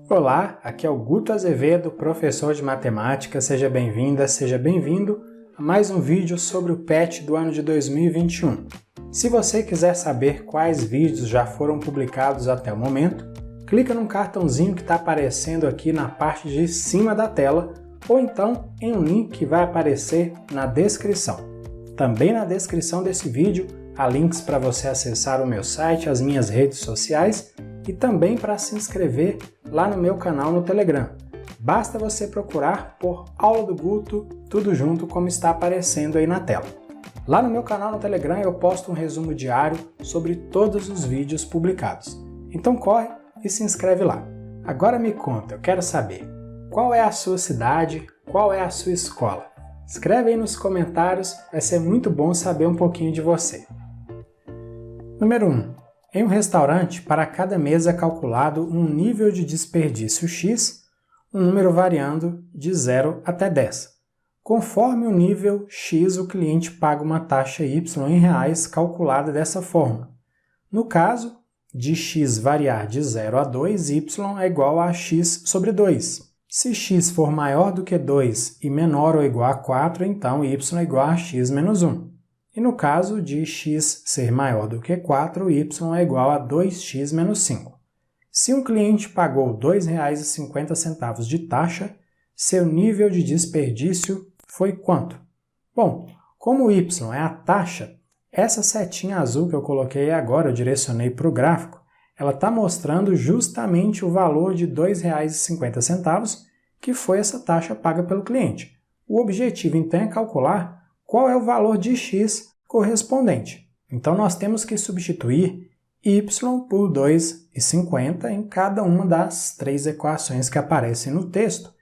Olá, aqui é o Guto Azevedo, professor de matemática. Seja bem-vinda, seja bem-vindo a mais um vídeo sobre o PET do ano de 2021. Se você quiser saber quais vídeos já foram publicados até o momento, clica no cartãozinho que está aparecendo aqui na parte de cima da tela ou então em um link que vai aparecer na descrição. Também na descrição desse vídeo há links para você acessar o meu site, as minhas redes sociais e também para se inscrever lá no meu canal no Telegram. Basta você procurar por Aula do Guto, tudo junto como está aparecendo aí na tela. Lá no meu canal no Telegram eu posto um resumo diário sobre todos os vídeos publicados. Então corre e se inscreve lá. Agora me conta, eu quero saber, qual é a sua cidade, qual é a sua escola? Escreve aí nos comentários, vai ser muito bom saber um pouquinho de você. Número 1. Em um restaurante, para cada mesa é calculado um nível de desperdício X, um número variando de 0 até 10. Conforme o nível X, o cliente paga uma taxa Y em reais calculada dessa forma. No caso de X variar de 0 a 2, Y é igual a X sobre 2. Se x for maior do que 2 e menor ou igual a 4, então y é igual a x menos 1. E no caso de x ser maior do que 4, y é igual a 2x menos 5. Se um cliente pagou R$ 2,50 de taxa, seu nível de desperdício foi quanto? Bom, como y é a taxa, essa setinha azul que eu coloquei agora, eu direcionei para o gráfico, ela está mostrando justamente o valor de R$ 2,50 que foi essa taxa paga pelo cliente. O objetivo, então, é calcular qual é o valor de x correspondente. Então, nós temos que substituir y por 2,50 em cada uma das três equações que aparecem no texto.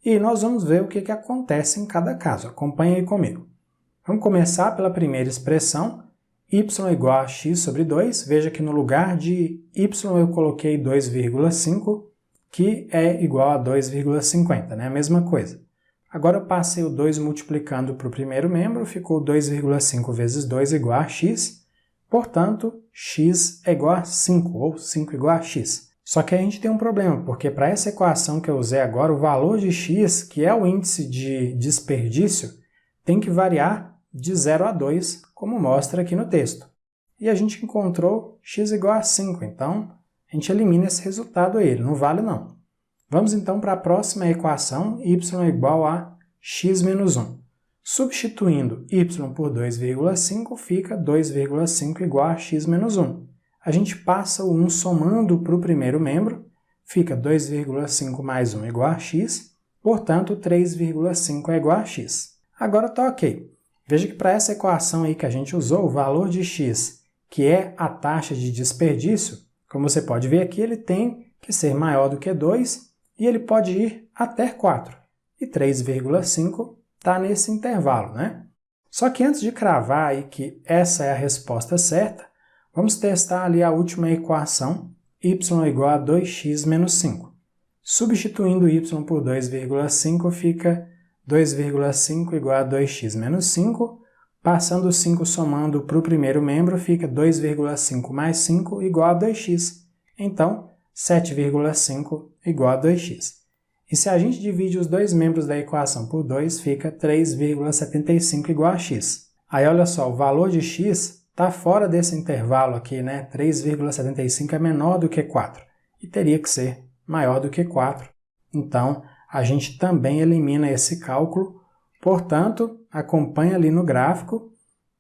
E nós vamos ver o que acontece em cada caso. Acompanhe aí comigo. Vamos começar pela primeira expressão, y igual a x sobre 2, veja que no lugar de y eu coloquei 2,5, que é igual a 2,50, né? A mesma coisa. Agora eu passei o 2 multiplicando para o primeiro membro, ficou 2,5 vezes 2 igual a x, portanto, x é igual a 5, ou 5 igual a x. Só que a gente tem um problema, porque para essa equação que eu usei agora, o valor de x, que é o índice de desperdício, tem que variar de 0 a 2, como mostra aqui no texto. E a gente encontrou x igual a 5, então a gente elimina esse resultado aí, ele não vale não. Vamos então para a próxima equação, y igual a x menos 1. Substituindo y por 2,5 fica 2,5 igual a x menos 1. A gente passa o 1 somando para o primeiro membro, fica 2,5 mais 1 igual a x, portanto 3,5 é igual a x. Agora está ok. Veja que para essa equação aí que a gente usou, o valor de x, que é a taxa de desperdício, como você pode ver aqui, ele tem que ser maior do que 2 e ele pode ir até 4. E 3,5 está nesse intervalo, né? Só que antes de cravar aí que essa é a resposta certa, vamos testar ali a última equação, y igual a 2x menos 5. Substituindo y por 2,5 fica 2,5 igual a 2x menos 5, passando o 5 somando para o primeiro membro, fica 2,5 mais 5 igual a 2x. Então, 7,5 igual a 2x. E se a gente divide os dois membros da equação por 2, fica 3,75 igual a x. Aí olha só, o valor de x está fora desse intervalo aqui, né? 3,75 é menor do que 4 e teria que ser maior do que 4. Então, a gente também elimina esse cálculo, portanto, acompanha ali no gráfico,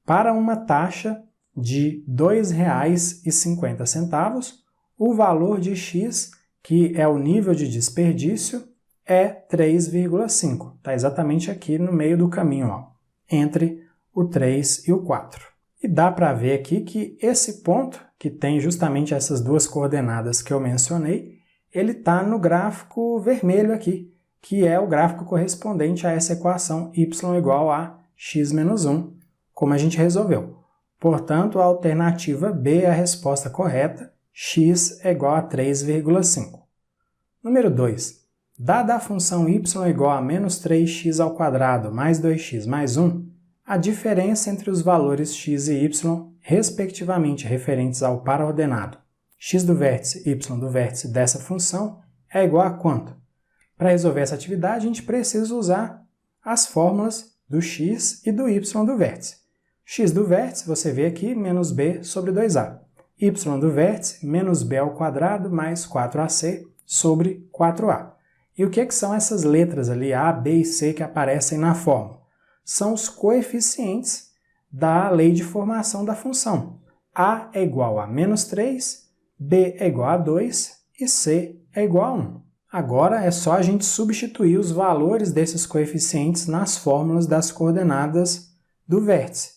para uma taxa de R$ 2,50, o valor de x, que é o nível de desperdício, é 3,5. Está exatamente aqui no meio do caminho, ó, entre o 3 e o 4. E dá para ver aqui que esse ponto, que tem justamente essas duas coordenadas que eu mencionei, ele está no gráfico vermelho aqui, que é o gráfico correspondente a essa equação y igual a x menos 1, como a gente resolveu. Portanto, a alternativa B é a resposta correta, x é igual a 3,5. Número 2. Dada a função y igual a menos 3x ao quadrado mais 2x mais 1, a diferença entre os valores x e y, respectivamente referentes ao par ordenado x do vértice, y do vértice dessa função, é igual a quanto? Para resolver essa atividade, a gente precisa usar as fórmulas do x e do y do vértice. X do vértice, você vê aqui, menos b sobre 2a. Y do vértice, menos b ao quadrado mais 4ac sobre 4a. E o que são essas letras ali, a, b e c, que aparecem na fórmula? São os coeficientes da lei de formação da função. A é igual a menos 3, b é igual a 2 e c é igual a 1. Agora é só a gente substituir os valores desses coeficientes nas fórmulas das coordenadas do vértice.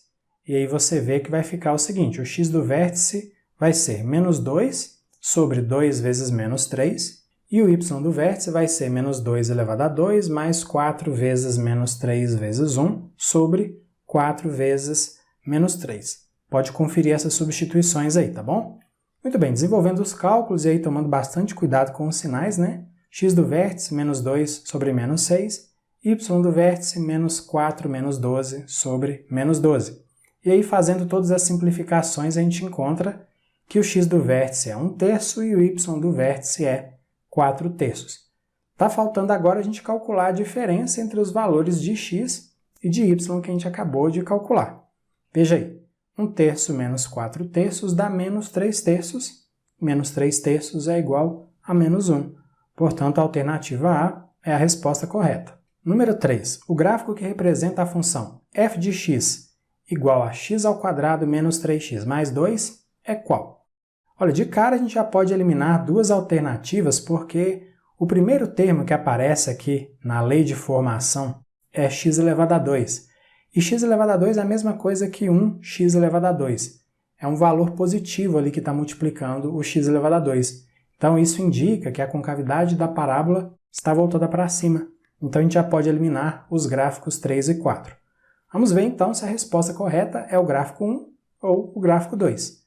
E aí você vê que vai ficar o seguinte, o x do vértice vai ser menos 2 sobre 2 vezes menos 3, e o y do vértice vai ser menos 2 elevado a 2 mais 4 vezes menos 3 vezes 1 sobre 4 vezes menos 3. Pode conferir essas substituições aí, tá bom? Muito bem, desenvolvendo os cálculos e aí tomando bastante cuidado com os sinais, né? X do vértice, menos 2 sobre menos 6, y do vértice, menos 4 menos 12 sobre menos 12. E aí, fazendo todas as simplificações, a gente encontra que o x do vértice é 1/3 e o y do vértice é 4/3. Está faltando agora a gente calcular a diferença entre os valores de x e de y que a gente acabou de calcular. Veja aí, 1/3 menos 4/3 dá menos 3/3. Menos 3/3 é igual a menos 1. Portanto, a alternativa A é a resposta correta. Número 3. O gráfico que representa a função f de x igual a x ao quadrado menos 3x mais 2 é qual? Olha, de cara a gente já pode eliminar duas alternativas porque o primeiro termo que aparece aqui na lei de formação é x elevado a 2. E x elevado a 2 é a mesma coisa que 1x elevado a 2. É um valor positivo ali que está multiplicando o x elevado a 2. Então isso indica que a concavidade da parábola está voltada para cima. Então a gente já pode eliminar os gráficos 3 e 4. Vamos ver então se a resposta correta é o gráfico 1 ou o gráfico 2.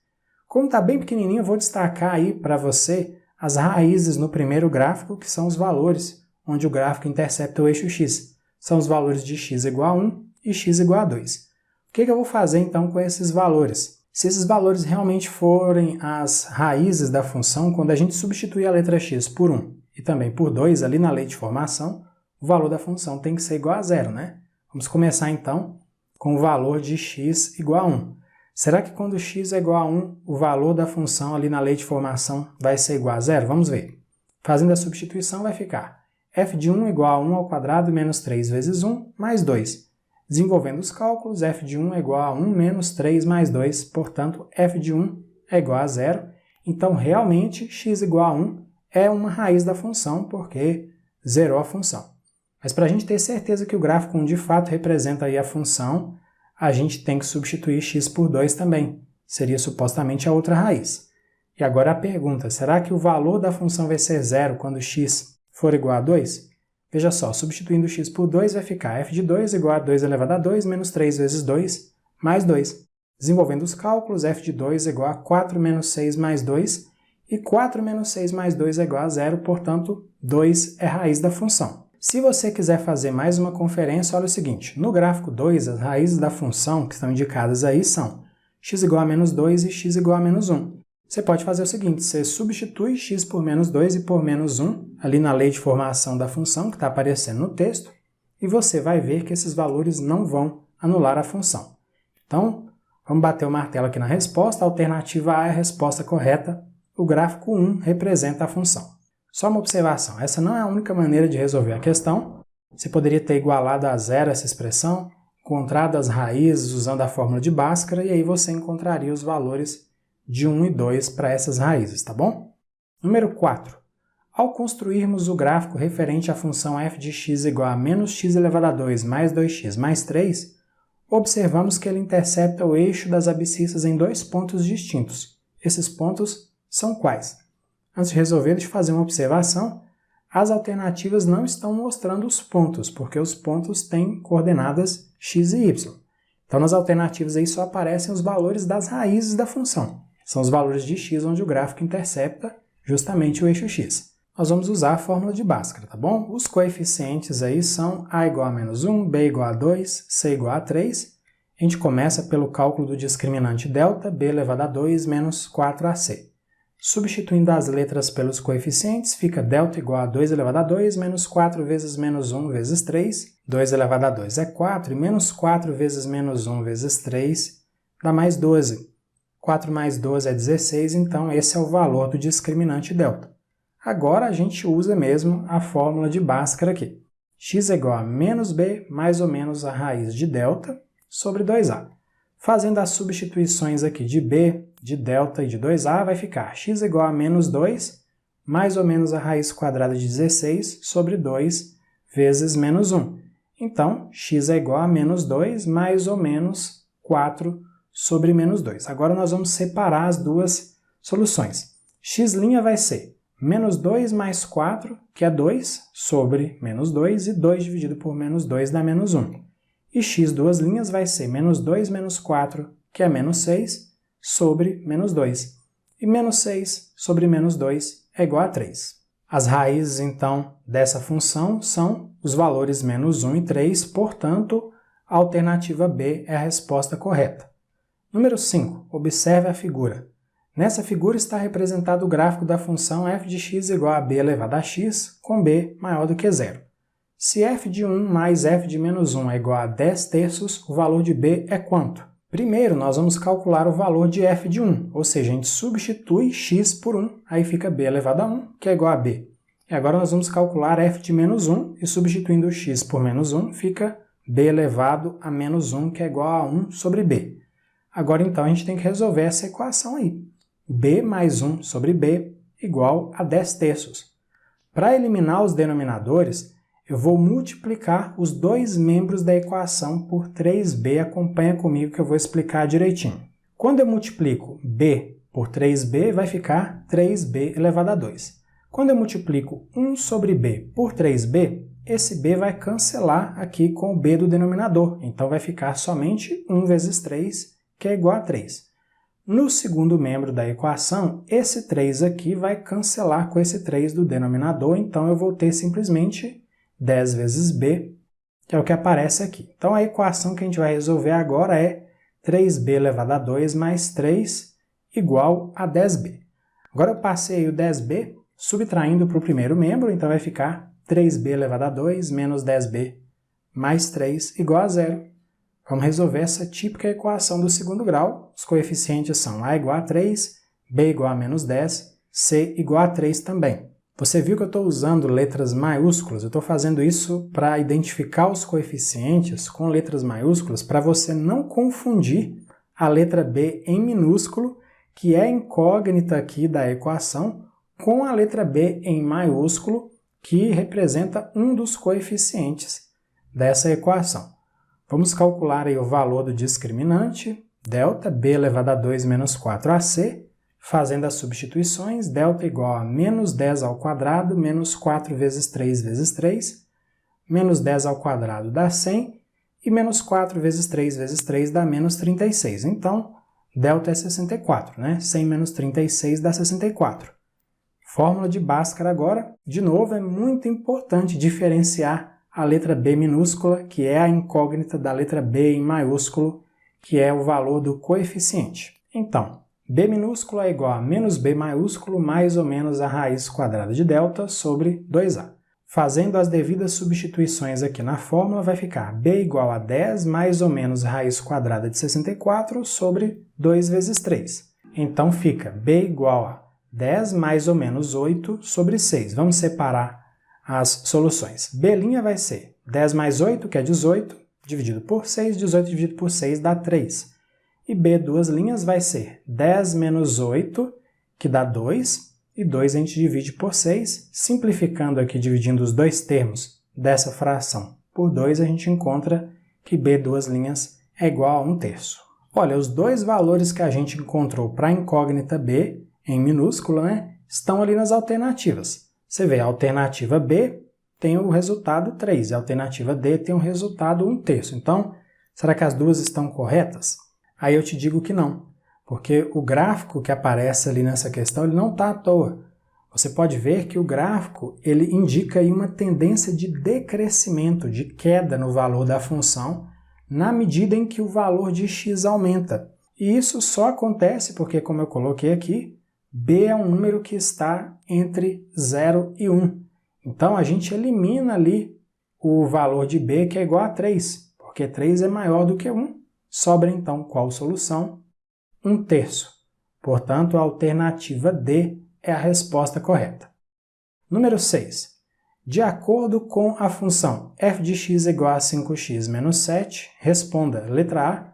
Como está bem pequenininho, eu vou destacar aí para você as raízes no primeiro gráfico, que são os valores onde o gráfico intercepta o eixo x. São os valores de x igual a 1 e x igual a 2. O que eu vou fazer então com esses valores? Se esses valores realmente forem as raízes da função, quando a gente substituir a letra x por 1 e também por 2 ali na lei de formação, o valor da função tem que ser igual a zero, né? Vamos começar então com o valor de x igual a 1. Será que quando x é igual a 1, o valor da função ali na lei de formação vai ser igual a zero? Vamos ver. Fazendo a substituição vai ficar f de 1 igual a 1 ao quadrado menos 3 vezes 1 mais 2. Desenvolvendo os cálculos, f de 1 é igual a 1 menos 3 mais 2, portanto, f de 1 é igual a zero. Então, realmente, x igual a 1 é uma raiz da função, porque zerou a função. Mas para a gente ter certeza que o gráfico 1 de fato representa aí a função, a gente tem que substituir x por 2 também. Seria supostamente a outra raiz. E agora a pergunta, será que o valor da função vai ser zero quando x for igual a 2? Veja só, substituindo x por 2 vai ficar f de 2 igual a 2 elevado a 2 menos 3 vezes 2 mais 2. Desenvolvendo os cálculos, f de 2 é igual a 4 menos 6 mais 2 e 4 menos 6 mais 2 é igual a zero, portanto, 2 é raiz da função. Se você quiser fazer mais uma conferência, olha o seguinte, no gráfico 2, as raízes da função que estão indicadas aí são x igual a menos 2 e x igual a menos 1. Você pode fazer o seguinte, você substitui x por menos 2 e por menos 1, ali na lei de formação da função, que está aparecendo no texto, e você vai ver que esses valores não vão anular a função. Então, vamos bater o martelo aqui na resposta, a alternativa A é a resposta correta, o gráfico 1 representa a função. Só uma observação, essa não é a única maneira de resolver a questão, você poderia ter igualado a zero essa expressão, encontrado as raízes usando a fórmula de Bhaskara, e aí você encontraria os valores de 1 e 2 para essas raízes, tá bom? Número 4. Ao construirmos o gráfico referente à função f de x igual a menos x elevado a 2 mais 2x mais 3, observamos que ele intercepta o eixo das abscissas em dois pontos distintos. Esses pontos são quais? Antes de resolver, deixa eu fazer uma observação. As alternativas não estão mostrando os pontos, porque os pontos têm coordenadas x e y. Então, nas alternativas aí só aparecem os valores das raízes da função. São os valores de x onde o gráfico intercepta justamente o eixo x. Nós vamos usar a fórmula de Bhaskara, tá bom? Os coeficientes aí são a igual a menos 1, b igual a 2, c igual a 3. A gente começa pelo cálculo do discriminante delta, b elevado a 2 menos 4ac. Substituindo as letras pelos coeficientes, fica delta igual a 2 elevado a 2 menos 4 vezes menos 1 vezes 3. 2 elevado a 2 é 4, e menos 4 vezes menos 1 vezes 3 dá mais 12. 4 mais 12 é 16, então esse é o valor do discriminante delta. Agora a gente usa mesmo a fórmula de Bhaskara aqui. X é igual a menos b mais ou menos a raiz de delta sobre 2a. Fazendo as substituições aqui de b, de delta e de 2a, vai ficar x é igual a menos 2 mais ou menos a raiz quadrada de 16 sobre 2 vezes menos 1. Então, x é igual a menos 2 mais ou menos 4 sobre menos 2. Agora nós vamos separar as duas soluções. X' vai ser menos 2 mais 4, que é 2, sobre menos 2, e 2 dividido por menos 2 dá menos 1. E x duas linhas vai ser menos 2 menos 4, que é menos 6, sobre menos 2. E menos 6 sobre menos 2 é igual a 3. As raízes, então, dessa função são os valores menos 1 e 3, portanto, a alternativa B é a resposta correta. Número 5. Observe a figura. Nessa figura está representado o gráfico da função f de x igual a b elevado a x, com b maior do que 0. Se f de 1 mais f de menos 1 é igual a 10 terços, o valor de b é quanto? Primeiro, nós vamos calcular o valor de f de 1, ou seja, a gente substitui x por 1, aí fica b elevado a 1, que é igual a b. E agora nós vamos calcular f de menos 1, e substituindo x por menos 1, fica b elevado a menos 1, que é igual a 1 sobre b. Agora, então, a gente tem que resolver essa equação aí. b mais 1 sobre b igual a 10 terços. Para eliminar os denominadores, eu vou multiplicar os dois membros da equação por 3b. Acompanha comigo que eu vou explicar direitinho. Quando eu multiplico b por 3b, vai ficar 3b elevado a 2. Quando eu multiplico 1 sobre b por 3b, esse b vai cancelar aqui com o b do denominador. Então, vai ficar somente 1 vezes 3, que é igual a 3. No segundo membro da equação, esse 3 aqui vai cancelar com esse 3 do denominador, então eu vou ter simplesmente 10 vezes b, que é o que aparece aqui. Então a equação que a gente vai resolver agora é 3b elevado a 2 mais 3 igual a 10b. Agora eu passei o 10b subtraindo para o primeiro membro, então vai ficar 3b elevado a 2 menos 10b mais 3 igual a 0. Vamos resolver essa típica equação do segundo grau. Os coeficientes são a igual a 3, b igual a menos 10, c igual a 3 também. Você viu que eu estou usando letras maiúsculas? Eu estou fazendo isso para identificar os coeficientes com letras maiúsculas para você não confundir a letra b em minúsculo, que é incógnita aqui da equação, com a letra b em maiúsculo, que representa um dos coeficientes dessa equação. Vamos calcular aí o valor do discriminante, delta, b elevado a 2 menos 4ac, fazendo as substituições, delta igual a menos 10 ao quadrado, menos 4 vezes 3 vezes 3, menos 10 ao quadrado dá 100, e menos 4 vezes 3 vezes 3 dá menos 36. Então, delta é 64, né? 100 menos 36 dá 64. Fórmula de Bhaskara agora, de novo, é muito importante diferenciar a letra b minúscula, que é a incógnita da letra b em maiúsculo, que é o valor do coeficiente. Então, b minúsculo é igual a menos b maiúsculo mais ou menos a raiz quadrada de delta sobre 2a. Fazendo as devidas substituições aqui na fórmula, vai ficar b igual a 10 mais ou menos a raiz quadrada de 64 sobre 2 vezes 3. Então fica b igual a 10 mais ou menos 8 sobre 6. Vamos separar as soluções. b' vai ser 10 mais 8, que é 18, dividido por 6. 18 dividido por 6 dá 3. E b duas linhas vai ser 10 menos 8, que dá 2, e 2 a gente divide por 6. Simplificando aqui, dividindo os dois termos dessa fração por 2, a gente encontra que b duas linhas é igual a 1 terço. Olha, os dois valores que a gente encontrou para a incógnita b, em minúsculo, né, estão ali nas alternativas. Você vê, a alternativa b tem o resultado 3, e a alternativa d tem o resultado 1 terço. Então, será que as duas estão corretas? Aí eu te digo que não, porque o gráfico que aparece ali nessa questão ele não está à toa. Você pode ver que o gráfico ele indica aí uma tendência de decrescimento, de queda no valor da função, na medida em que o valor de x aumenta. E isso só acontece porque, como eu coloquei aqui, b é um número que está entre 0 e 1. Então, a gente elimina ali o valor de b, que é igual a 3, porque 3 é maior do que 1. Sobra, então, qual solução? 1/3. Portanto, a alternativa D é a resposta correta. Número 6. De acordo com a função f de x é igual a 5x menos 7, responda, letra A,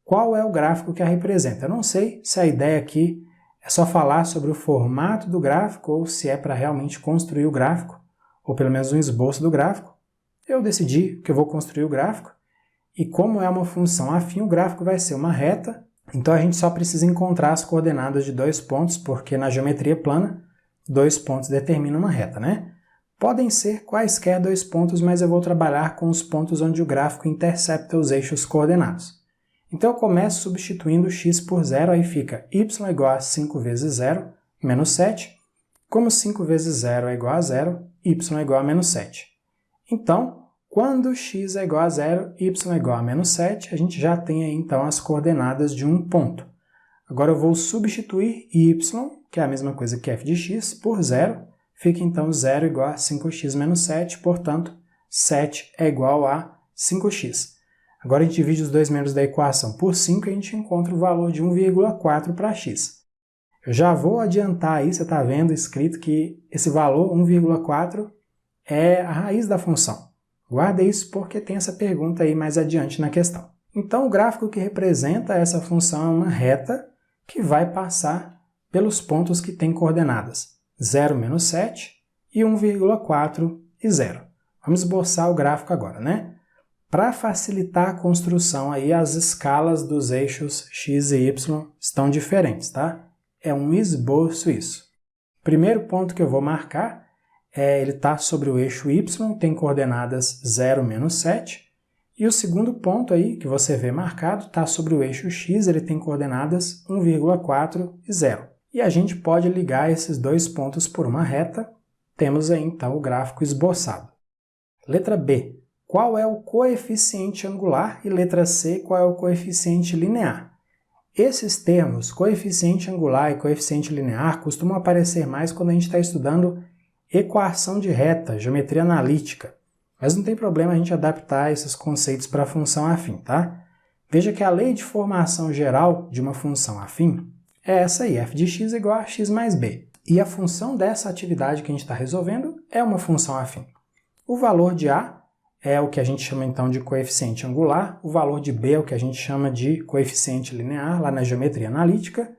qual é o gráfico que a representa? Eu não sei se a ideia aqui é só falar sobre o formato do gráfico ou se é para realmente construir o gráfico, ou pelo menos um esboço do gráfico. Eu decidi que eu vou construir o gráfico, e como é uma função afim, o gráfico vai ser uma reta, então a gente só precisa encontrar as coordenadas de 2 pontos, porque na geometria plana, 2 pontos determinam uma reta, né? Podem ser quaisquer 2 pontos, mas eu vou trabalhar com os pontos onde o gráfico intercepta os eixos coordenados. Então eu começo substituindo x por 0, aí fica y é igual a 5 vezes 0, menos 7. Como 5 vezes 0 é igual a 0, y é igual a menos 7. Então, quando x é igual a 0, y é igual a menos 7, a gente já tem aí então as coordenadas de um ponto. Agora eu vou substituir y, que é a mesma coisa que f de x, por 0. Fica então 0 igual a 5x menos 7, portanto, 7 é igual a 5x. Agora a gente divide os dois membros da equação por 5 e a gente encontra o valor de 1,4 para x. Eu já vou adiantar aí, você está vendo escrito que esse valor, 1,4, é a raiz da função. Guarda isso porque tem essa pergunta aí mais adiante na questão. Então o gráfico que representa essa função é uma reta que vai passar pelos pontos que têm coordenadas 0, menos 7 e 1,4 e 0. Vamos esboçar o gráfico agora, né? Para facilitar a construção, aí, as escalas dos eixos x e y estão diferentes, tá? É um esboço isso. O primeiro ponto que eu vou marcar ele está sobre o eixo y, tem coordenadas 0, menos 7. E o segundo ponto aí, que você vê marcado, está sobre o eixo x, ele tem coordenadas 1,4 e 0. E a gente pode ligar esses dois pontos por uma reta. Temos aí, então, o gráfico esboçado. Letra B. Qual é o coeficiente angular? E letra C, qual é o coeficiente linear? Esses termos, coeficiente angular e coeficiente linear, costumam aparecer mais quando a gente está estudando equação de reta, geometria analítica. Mas não tem problema a gente adaptar esses conceitos para a função afim, tá? Veja que a lei de formação geral de uma função afim é essa aí, f de x é igual a x mais b. E a função dessa atividade que a gente está resolvendo é uma função afim. O valor de A é o que a gente chama então de coeficiente angular, o valor de B é o que a gente chama de coeficiente linear, lá na geometria analítica.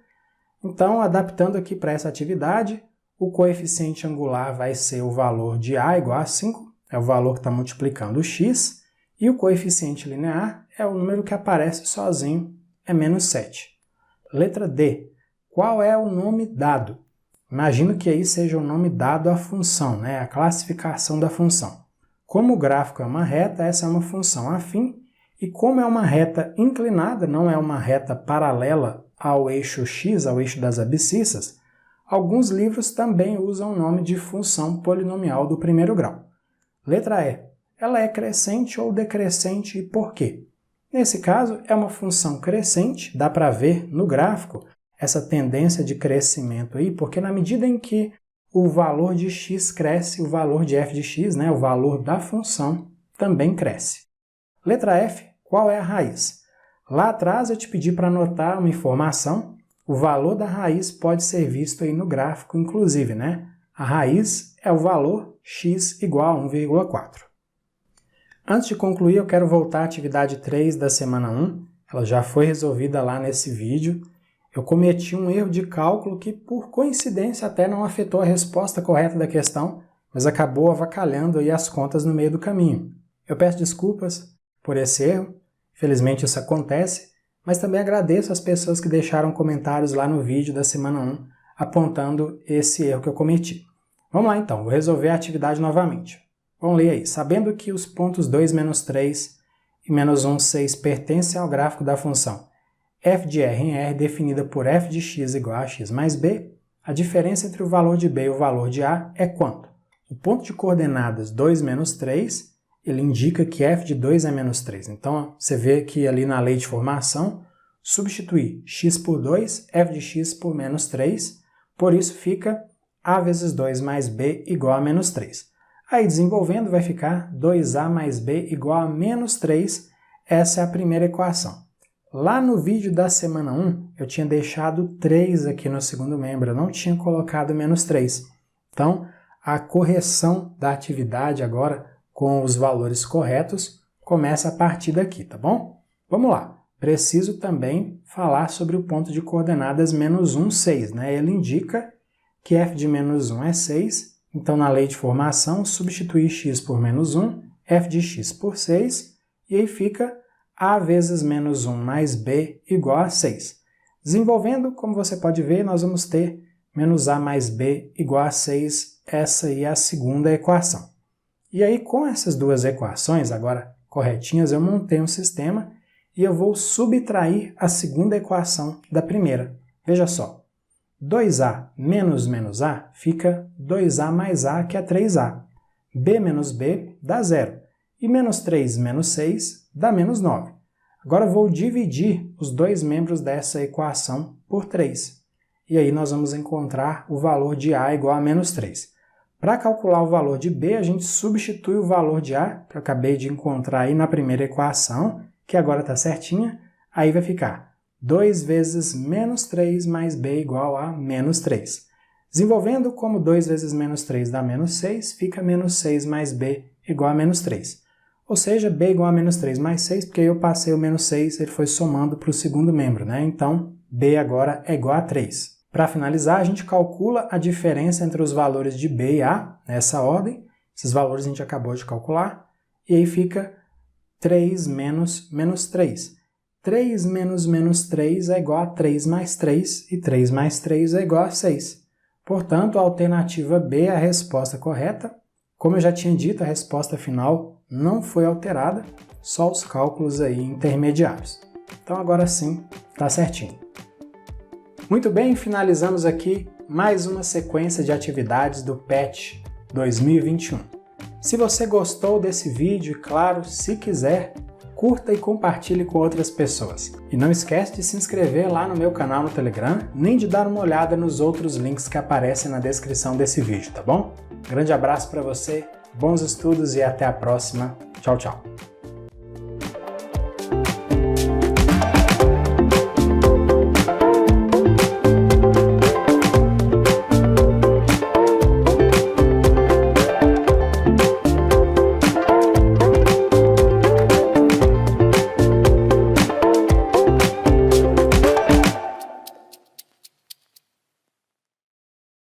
Então, adaptando aqui para essa atividade, o coeficiente angular vai ser o valor de A igual a 5, é o valor que está multiplicando o x, e o coeficiente linear é o número que aparece sozinho, é menos 7. Letra D. Qual é o nome dado? Imagino que aí seja o nome dado à função, né? A classificação da função. Como o gráfico é uma reta, essa é uma função afim, e como é uma reta inclinada, não é uma reta paralela ao eixo x, ao eixo das abscissas, alguns livros também usam o nome de função polinomial do primeiro grau. Letra E. Ela é crescente ou decrescente e por quê? Nesse caso, é uma função crescente, dá para ver no gráfico essa tendência de crescimento aí, porque na medida em que o valor de x cresce, o valor de f de x, né, o valor da função, também cresce. Letra F, qual é a raiz? Lá atrás eu te pedi para anotar uma informação, o valor da raiz pode ser visto aí no gráfico, inclusive, né? A raiz é o valor x igual a 1,4. Antes de concluir, eu quero voltar à atividade 3 da semana 1, ela já foi resolvida lá nesse vídeo. Eu cometi um erro de cálculo que, por coincidência, até não afetou a resposta correta da questão, mas acabou avacalhando aí as contas no meio do caminho. Eu peço desculpas por esse erro, infelizmente isso acontece, mas também agradeço as pessoas que deixaram comentários lá no vídeo da semana 1, apontando esse erro que eu cometi. Vamos lá então, vou resolver a atividade novamente. Vamos ler aí. Sabendo que os pontos 2, menos 3 e menos 1, 6 pertencem ao gráfico da função f de r em r definida por f de x igual a x mais b, a diferença entre o valor de b e o valor de a é quanto? O ponto de coordenadas 2, menos 3, ele indica que f de 2 é menos 3. Então, você vê que ali na lei de formação, substituir x por 2, f de x por menos 3, por isso fica A vezes 2 mais B igual a menos 3. Aí desenvolvendo vai ficar 2A mais B igual a menos 3, essa é a primeira equação. Lá no vídeo da semana 1, eu tinha deixado 3 aqui no segundo membro, eu não tinha colocado menos 3. Então, a correção da atividade agora, com os valores corretos, começa a partir daqui, tá bom? Vamos lá. Preciso também falar sobre o ponto de coordenadas menos 1, 6, né? Ele indica que f de menos 1 é 6, então na lei de formação, substituir x por menos 1, f de x por 6, e aí fica a vezes menos 1 mais b igual a 6. Desenvolvendo, como você pode ver, nós vamos ter menos a mais b igual a 6, essa aí é a segunda equação. E aí, com essas duas equações, agora corretinhas, eu montei um sistema e eu vou subtrair a segunda equação da primeira. Veja só. 2a menos menos a fica 2a mais a, que é 3a. b menos b dá 0. E menos 3 menos 6 dá menos 9. Agora eu vou dividir os dois membros dessa equação por 3. E aí nós vamos encontrar o valor de a igual a menos 3. Para calcular o valor de b, a gente substitui o valor de a, que eu acabei de encontrar aí na primeira equação, que agora está certinha, aí vai ficar 2 vezes menos 3 mais b igual a menos 3. Desenvolvendo, como 2 vezes menos 3 dá menos 6, fica menos 6 mais b igual a menos 3. Ou seja, b igual a menos 3 mais 6, porque eu passei o menos 6, ele foi somando para o segundo membro, né? Então, b agora é igual a 3. Para finalizar, a gente calcula a diferença entre os valores de b e a, nessa ordem. Esses valores a gente acabou de calcular. E aí fica 3 menos menos 3. 3 menos menos 3 é igual a 3 mais 3, e 3 mais 3 é igual a 6. Portanto, a alternativa B é a resposta correta. Como eu já tinha dito, a resposta final não foi alterada, só os cálculos aí intermediários. Então agora sim, está certinho. Muito bem, finalizamos aqui mais uma sequência de atividades do PET 2021. Se você gostou desse vídeo, claro, se quiser, curta e compartilhe com outras pessoas. E não esquece de se inscrever lá no meu canal no Telegram, nem de dar uma olhada nos outros links que aparecem na descrição desse vídeo, tá bom? Grande abraço para você, bons estudos e até a próxima. Tchau, tchau!